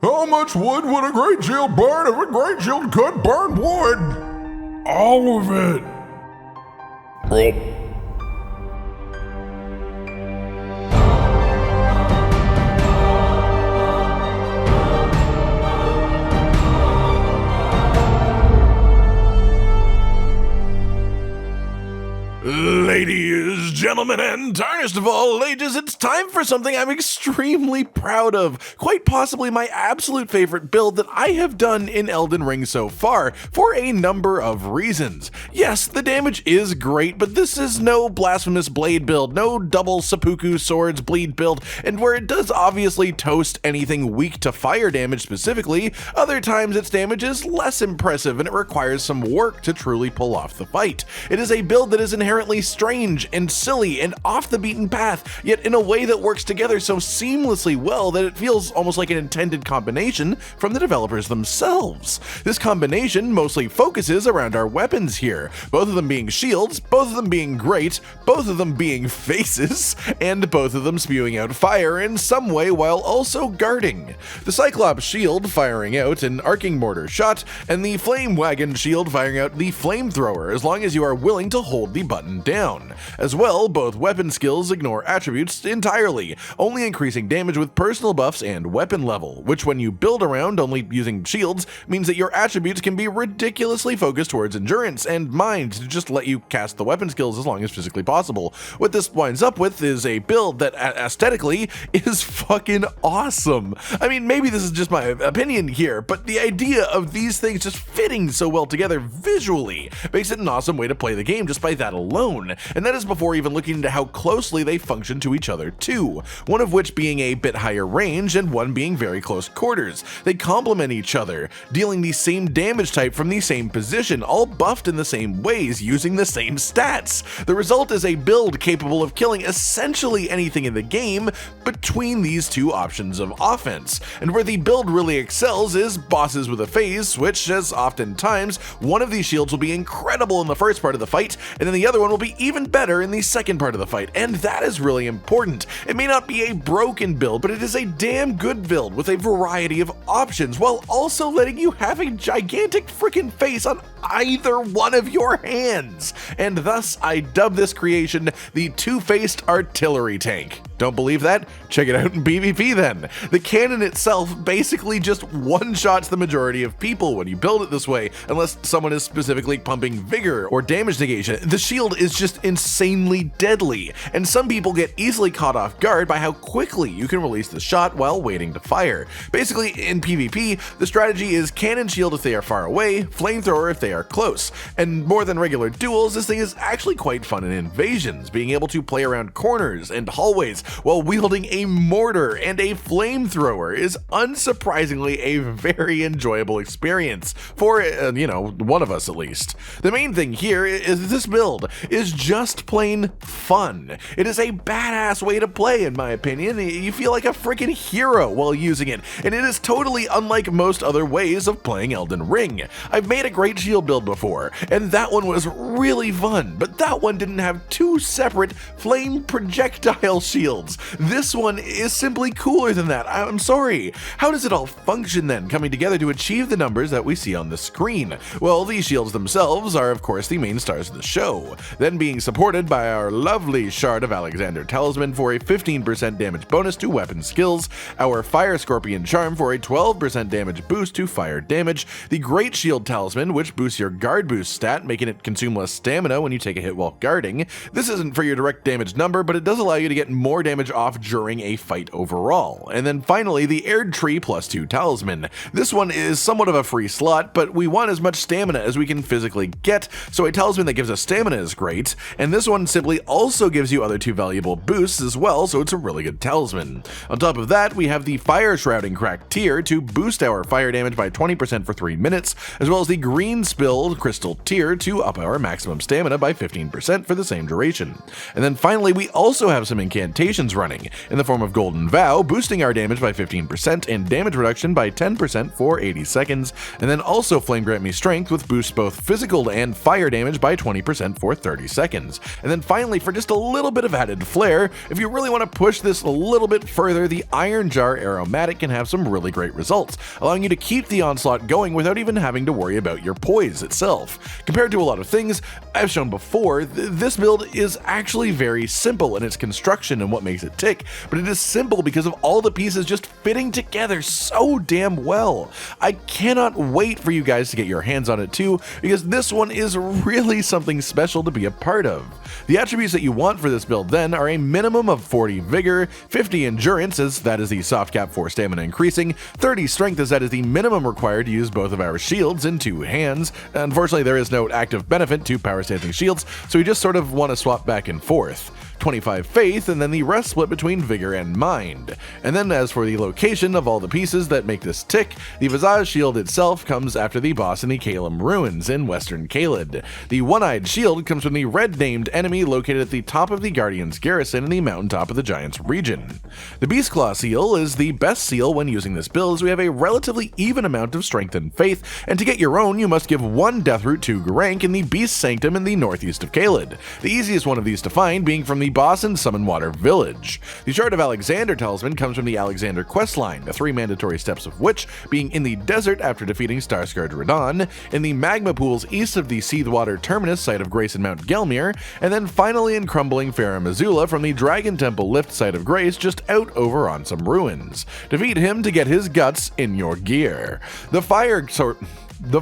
How much wood would a great shield burn if a great shield could burn wood? All of it. Ladies, gentlemen, and tarnished of all ages, it's time for something I'm extremely proud of. Quite possibly my absolute favorite build that I have done in Elden Ring so far, for a number of reasons. Yes, the damage is great, but this is no blasphemous blade build, no double seppuku swords bleed build, and where it does obviously toast anything weak to fire damage specifically, other times its damage is less impressive and it requires some work to truly pull off the fight. It is a build that is inherently strange and silly and off the beaten path, yet in a way that works together so seamlessly well that it feels almost like an intended combination from the developers themselves. This combination mostly focuses around our weapons here, both of them being shields, both of them being great, both of them being faces, and both of them spewing out fire in some way while also guarding. The Cyclops shield firing out an arcing mortar shot, and the Flame Wagon shield firing out the flamethrower as long as you are willing to hold the button down. As well, both weapon skills ignore attributes entirely, only increasing damage with personal buffs and weapon level, which when you build around only using shields means that your attributes can be ridiculously focused towards endurance and mind to just let you cast the weapon skills as long as physically possible. What this winds up with is a build that aesthetically is fucking awesome. I mean, maybe this is just my opinion here, but the idea of these things just fitting so well together visually makes it an awesome way to play the game just by that alone, and that is before even looking into how closely they function to each other too, one of which being a bit higher range and one being very close quarters. They complement each other, dealing the same damage type from the same position, all buffed in the same ways, using the same stats. The result is a build capable of killing essentially anything in the game between these two options of offense, and where the build really excels is bosses with a phase switch, as oftentimes one of these shields will be incredible in the first part of the fight, and then the other one will be even better in the second part of the fight, and that is really important. It may not be a broken build, but it is a damn good build with a variety of options, while also letting you have a gigantic freaking face on either one of your hands. And thus, I dub this creation the Two-Faced Artillery Tank. Don't believe that? Check it out in PvP then. The cannon itself basically just one-shots the majority of people when you build it this way, unless someone is specifically pumping vigor or damage negation. The shield is just insanely deadly, and some people get easily caught off guard by how quickly you can release the shot while waiting to fire. Basically, in PvP, the strategy is cannon shield if they are far away, flamethrower if they are close, and more than regular duels, this thing is actually quite fun in invasions, being able to play around corners and hallways while wielding a mortar and a flamethrower is unsurprisingly a very enjoyable experience for, one of us at least. The main thing here is this build is just plain fun. It is a badass way to play, in my opinion. You feel like a freaking hero while using it, and it is totally unlike most other ways of playing Elden Ring. I've made a Greatshield build before, and that one was really fun, but that one didn't have two separate flame projectile shields. This one is simply cooler than that. I'm sorry. How does it all function then, coming together to achieve the numbers that we see on the screen? Well, these shields themselves are of course the main stars of the show, then being supported by our lovely Shard of Alexander Talisman for a 15% damage bonus to weapon skills, our Fire Scorpion Charm for a 12% damage boost to fire damage, the Greatshield Talisman which boosts your guard boost stat, making it consume less stamina when you take a hit while guarding. This isn't for your direct damage number, but it does allow you to get more damage off during a fight overall. And then finally, the Erdtree +2 Talisman. This one is somewhat of a free slot, but we want as much stamina as we can physically get, so a talisman that gives us stamina is great, and this one simply also gives you other two valuable boosts as well, so it's a really good talisman. On top of that, we have the Fire Shrouding Crack tier to boost our fire damage by 20% for 3 minutes, as well as the Green spill crystal tier to up our maximum stamina by 15% for the same duration. And then finally, we also have some incantations running, in the form of Golden Vow, boosting our damage by 15% and damage reduction by 10% for 80 seconds, and then also Flame Grant Me Strength, which boosts both physical and fire damage by 20% for 30 seconds. And then finally, for just a little bit of added flair, if you really want to push this a little bit further, the Ironjar Aromatic can have some really great results, allowing you to keep the onslaught going without even having to worry about your poise itself. Compared to a lot of things I've shown before, this build is actually very simple in its construction and what makes it tick, but it is simple because of all the pieces just fitting together so damn well. I cannot wait for you guys to get your hands on it too, because this one is really something special to be a part of. The attributes that you want for this build then are a minimum of 40 vigor, 50 endurance, as that is the soft cap for stamina increasing, 30 strength, as that is the minimum required to use both of our shields in 2 hands. Unfortunately, there is no active benefit to power stancing shields, so we just sort of want to swap back and forth. 25 faith, and then the rest split between vigor and mind. And then as for the location of all the pieces that make this tick, the Visage Shield itself comes after the boss in the Caelum Ruins in Western Caelid. The One-Eyed Shield comes from the red-named enemy located at the top of the Guardian's garrison in the mountaintop of the Giants region. The Beast Claw Seal is the best seal when using this build, as we have a relatively even amount of strength and faith, and to get your own you must give 1 death root to Garank in the Beast Sanctum in the northeast of Caelid, the easiest one of these to find being from the boss in Summonwater Village. The Shard of Alexander talisman comes from the Alexander questline, the 3 mandatory steps of which being in the desert after defeating Starscourge Radon, in the magma pools east of the Seethwater terminus site of Grace in Mount Gelmir, and then finally in crumbling Farum Azula from the Dragon Temple lift site of Grace just out over on some ruins. Defeat him to get his guts in your gear. The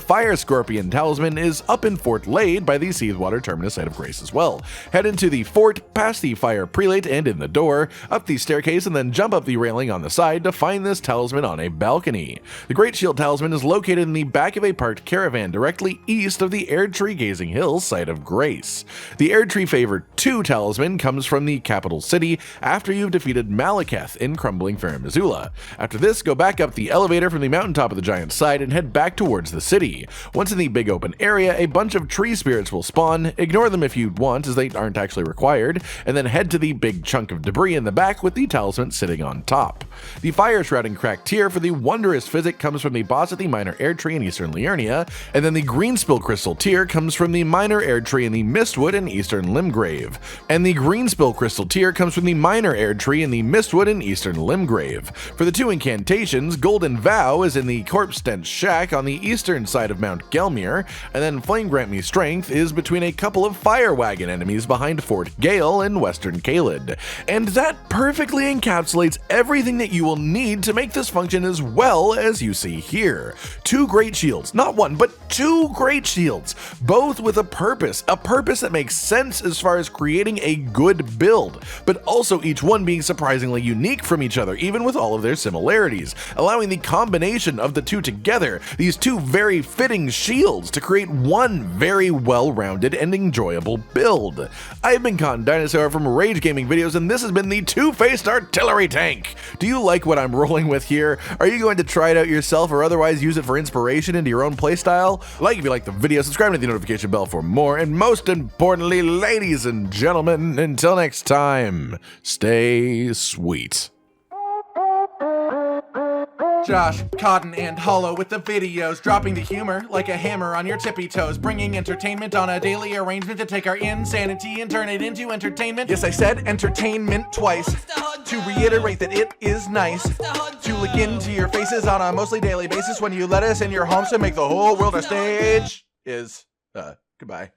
Fire Scorpion Talisman is up in Fort Lade by the Seethwater terminus site of Grace as well. Head into the fort, past the Fire Prelate and in the door, up the staircase, and then jump up the railing on the side to find this talisman on a balcony. The Greatshield Talisman is located in the back of a parked caravan directly east of the Erdtree Gazing Hills site of Grace. The Erdtree Favor 2 Talisman comes from the capital city after you've defeated Malekith in crumbling Farum Azula. After this, go back up the elevator from the mountaintop of the giant side and head back towards the city. Once in the big open area, a bunch of tree spirits will spawn. Ignore them if you want, as they aren't actually required, and then head to the big chunk of debris in the back with the talisman sitting on top. The Fire Shrouding Crack tier for the Wondrous Physic comes from the boss at the Minor Erdtree in Eastern Liurnia, and then the Green Spill Crystal tier comes from the Minor Erdtree in the Mistwood in Eastern Limgrave, and the Green Spill Crystal tier comes from the Minor Erdtree in the Mistwood in Eastern Limgrave. For the 2 incantations, Golden Vow is in the Corpse Stench Shack on the eastern side of Mount Gelmir, and then Flame Grant Me Strength is between a couple of Fire Wagon enemies behind Fort Gale in Western Caelid. And that perfectly encapsulates everything that you will need to make this function as well as you see here. 2 Greatshields, not 1, but 2 Greatshields, both with a purpose that makes sense as far as creating a good build, but also each one being surprisingly unique from each other, even with all of their similarities, allowing the combination of the 2 together, these 2 very fitting shields, to create one very well-rounded and enjoyable build. I've been Cotton Dinosaur from RageGamingVideos, and this has been the Two-Faced Artillery Tank. Do you like what I'm rolling with here? Are you going to try it out yourself or otherwise use it for inspiration into your own playstyle? Like if you like the video, subscribe to the notification bell for more, and most importantly, ladies and gentlemen, until next time, stay sweet. Josh, Cotton, and Hollow with the videos, dropping the humor like a hammer on your tippy toes, bringing entertainment on a daily arrangement to take our insanity and turn it into entertainment. Yes, I said entertainment twice, to reiterate that it is nice to look into your faces on a mostly daily basis when you let us in your homes to make the whole world a stage. Goodbye.